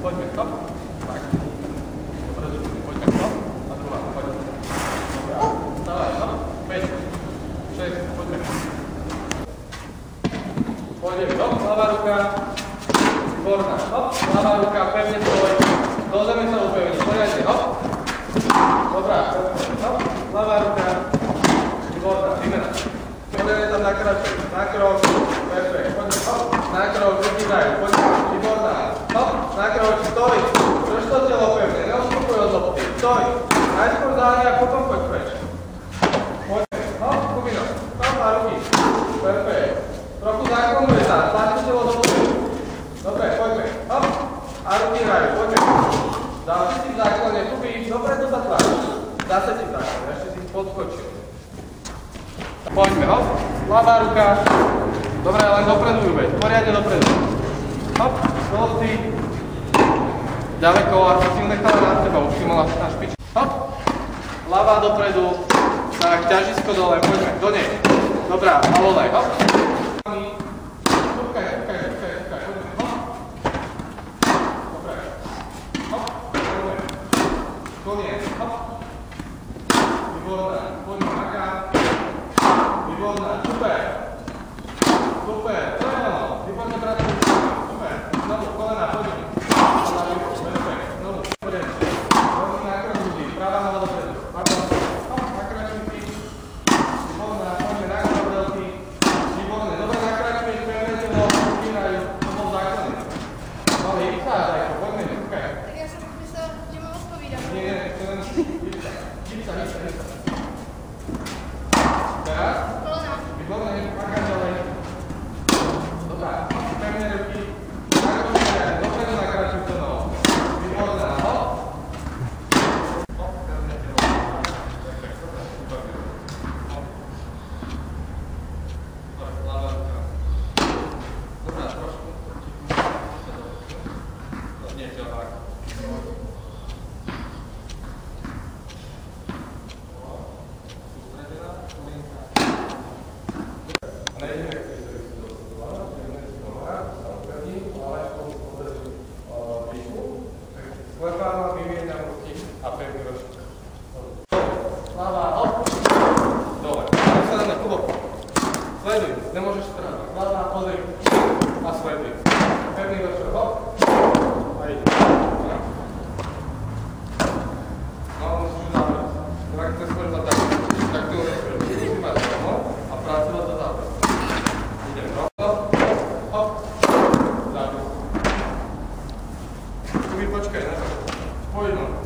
Poďme, hop, tak. Dopredu, poďme, hop, a druhá, poďme. Dobrá, stávaj, hop, 5, 6, poďme. Pôjdeme, hop, ľavá ruka, výborná, hop, ľavá ruka, pevne stoj, do zeme sa upevni, poriadne, hop. Dobrá, hop, ľavá ruka, výborná, výmena. Poriadne tam na krok, perfekt, poďme, hop, na krok, ruky dajú, poďme, výborná. Hop, na krok, stoj, drž to telo pevne, neodstupuj od lopty, stoj, najskôr záhne a potom poď preč. Poďme, hop, Kubino, hop a ruky, perfekt, trochu zákonuje sa, tlačí telo do lopty. Dobre, poďme, hop, a ruky hrajú, poďme. Ďalší si v záklone, Kubi, dopredu sa tlačí, zase si v záklone, ešte si podskočil. Poďme, hop, ľavá ruka, dobre, len dopredu ju veď, poriadne dopredu. Hop, do lopty, ďaleko, a si ju nechala nad teba, už si mala na špičku. Hop, ľavá dopredu, tak, ťažisko dole, poďme, do nej. Dobrá, a volaj, hop. Šupkaj, poďme, hop. Dobre, hop, poďme, koniec, hop. Výborná, poďme, maká. Výborná, super. Super, to je ono, výborné práce. Znovu, kolena, poďme. Perfekt, znovu, poďme. Znovu na krok ľudí, práva noha dopredu. Pardon, hop, nakračujte. Výborná, poďme na krok veľký. Výborné, dobre nakračujte, pevné telo, upínajú, to bol základný. No ale vychádzaj, poďme, nechúkaj. Tak ja som myslel, že mám odpovídať. Nie, to len vypsa. Teraz? Kolena. Výborné, makáš ďalej. Dobrá, pevné ruky. Dopredu nakračuj to noho. Výborná, hop. Hop, pevné telo. Perfekt, výborné. Hop. Dobre, ľavá ruka. Dobrá, trošku. Nie, telo tak. Sústredená, kolinka. Nejdeme k tej Sklepáva, vymieniam ruky a pevný ročník. Hlava, hop. Dole. Sleduj, Kubo. Sleduj, nemôžeš strávať. Hlava, pozri. A sleduj. Pevný ročník, hop. A ide. No, musíš závrať. Tak to skôr za tak. Tak tu musíš mať rovno a pracovať za závrať. Idem rovno. Hop. Závrať. Kubi, počkaj, na to. Poď no.